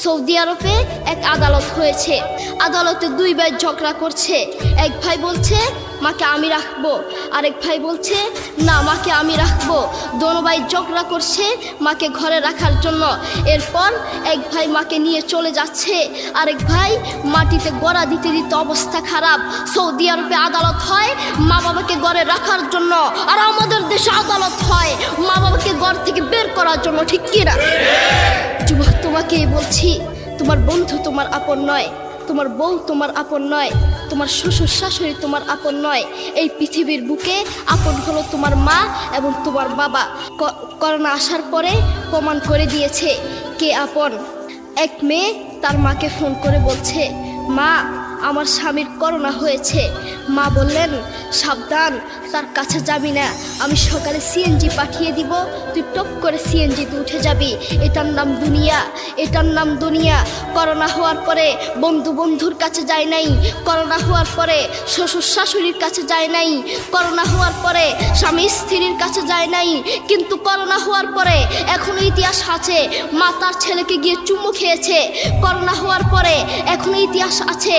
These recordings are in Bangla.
সৌদি আরবে এক আদালত হয়েছে। আদালতে দুই ভাই ঝগড়া করছে। এক ভাই বলছে মাকে আমি রাখবো, আরেক ভাই বলছে না মাকে আমি রাখবো। দোনো ভাই ঝগড়া করছে মাকে ঘরে রাখার জন্য। এরপর এক ভাই মাকে নিয়ে চলে যাচ্ছে, আরেক ভাই মাটিতে গড়া দিতে দিতে অবস্থা খারাপ। সৌদি আরবে আদালত হয় মা বাবাকে ঘরে রাখার জন্য, আর আমাদের দেশে আদালত হয় মা বাবাকে ঘর থেকে বের করার জন্য, ঠিক কি না? যুবক, তোমাকেই বলছি, তোমার বন্ধু তোমার আপন নয়, তোমার বউ তোমার আপন নয়, তোমার শ্বশুর শাশুড়ি তোমার আপন নয়। এই পৃথিবীর বুকে আপন হলো তোমার মা এবং তোমার বাবা। করোনা আসার পরে প্রমাণ করে দিয়েছে কে আপন। এক মেয়ে তার মাকে ফোন করে বলছে, মা আমার স্বামীর করোনা হয়েছে। মা বললেন সাবধান, তার কাছে যাবি না, আমি সকালে সিএনজি পাঠিয়ে দিব, তুই টপ করে সিএনজিতে উঠে যাবি। এটার নাম দুনিয়া, এটার নাম দুনিয়া। করোনা হওয়ার পরে বন্ধুর কাছে যায় নাই, করোনা হওয়ার পরে শ্বশুর শাশুড়ির কাছে যায় নাই, করোনা হওয়ার পরে স্বামী স্ত্রীর কাছে যায় নাই, কিন্তু করোনা হওয়ার পরে এখনো ইতিহাস আছে মা তার ছেলেকে গিয়ে চুমু খেয়েছে। করোনা হওয়ার পরে এখনো ইতিহাস আছে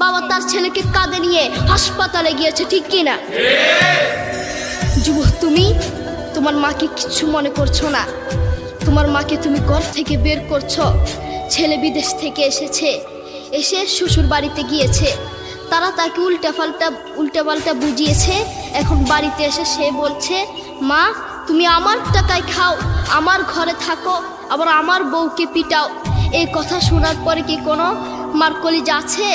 বাবা তার ছেলেকে কাঁধে নিয়ে হাসপাতালে গিয়েছে, ঠিক কি না? যুবক, তুমি তোমার মাকে কিছু মনে করছো না। তোমার মাকে তুমি ঘর থেকে বের করছো। ছেলে বিদেশ থেকে এসেছে, এসে শ্বশুর বাড়িতে গিয়েছে, তারা তাকে উল্টাপাল্টা বুঝিয়েছে। এখন বাড়িতে এসে সে বলছে, মা তুমি আমার টাকায় খাও, আমার ঘরে থাকো, আবার আমার বউকে পিটাও। এই কথা শোনার পরে কি কোনো মার কলিজা আছে?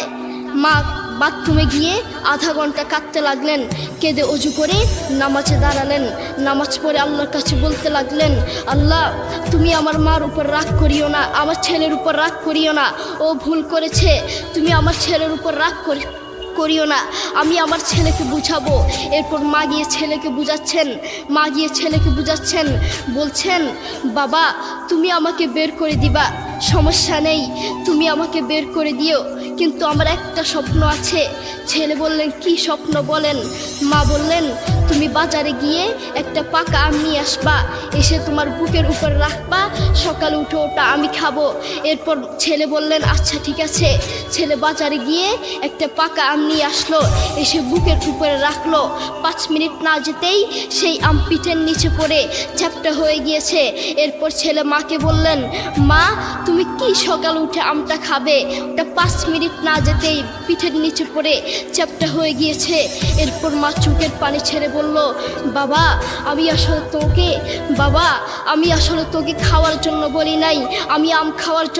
মা বাথরুমে গিয়ে আধা ঘন্টা কাঁদতে লাগলেন, কেঁদে অজু করে নামাজে দাঁড়ালেন। নামাজ পড়ে আল্লাহর কাছে বলতে লাগলেন, আল্লাহ তুমি আমার মার উপর রাগ করিও না, আমার ছেলের উপর রাগ করিও না, ও ভুল করেছে, তুমি আমার ছেলের উপর রাগ করিও না, আমি আমার ছেলেকে বুঝাবো। এরপর মা গিয়ে ছেলেকে বুঝাচ্ছেন, বলছেন বাবা তুমি আমাকে বের করে দিবা, সমস্যা নেই, তুমি আমাকে বের করে দিও, কিন্তু আমার একটা স্বপ্ন আছে। ছেলে বললেন কি স্বপ্ন বলেন? মা বললেন তুমি বাজারে গিয়ে একটা পাকা আম নিয়ে আসবা, এসে তোমার বুকের উপর রাখবা, সকালে উঠে ওটা আমি খাবো। এরপর ছেলে বললেন আচ্ছা ঠিক আছে। ছেলে বাজারে গিয়ে একটা পাকা আম নিয়ে আসলো, এসে বুকের উপরে রাখলো। 5 মিনিট না যেতেই সেই আম পিঠের নিচে পড়ে চ্যাপ্টা হয়ে গিয়েছে। এরপর ছেলে মাকে বললেন, মা তুমি কি সকালে উঠে আমটা খাবে? ওটা 5 মিনিট না যেতেই পিঠের নিচে পড়ে চ্যাপ্টা হয়ে গিয়েছে। এরপর মা চোখের পানি ছেড়ে বলল, বাবা আমি আসলে তোকে খাওয়ার জন্য বলি নাই, আমি আম খাওয়ার জন্য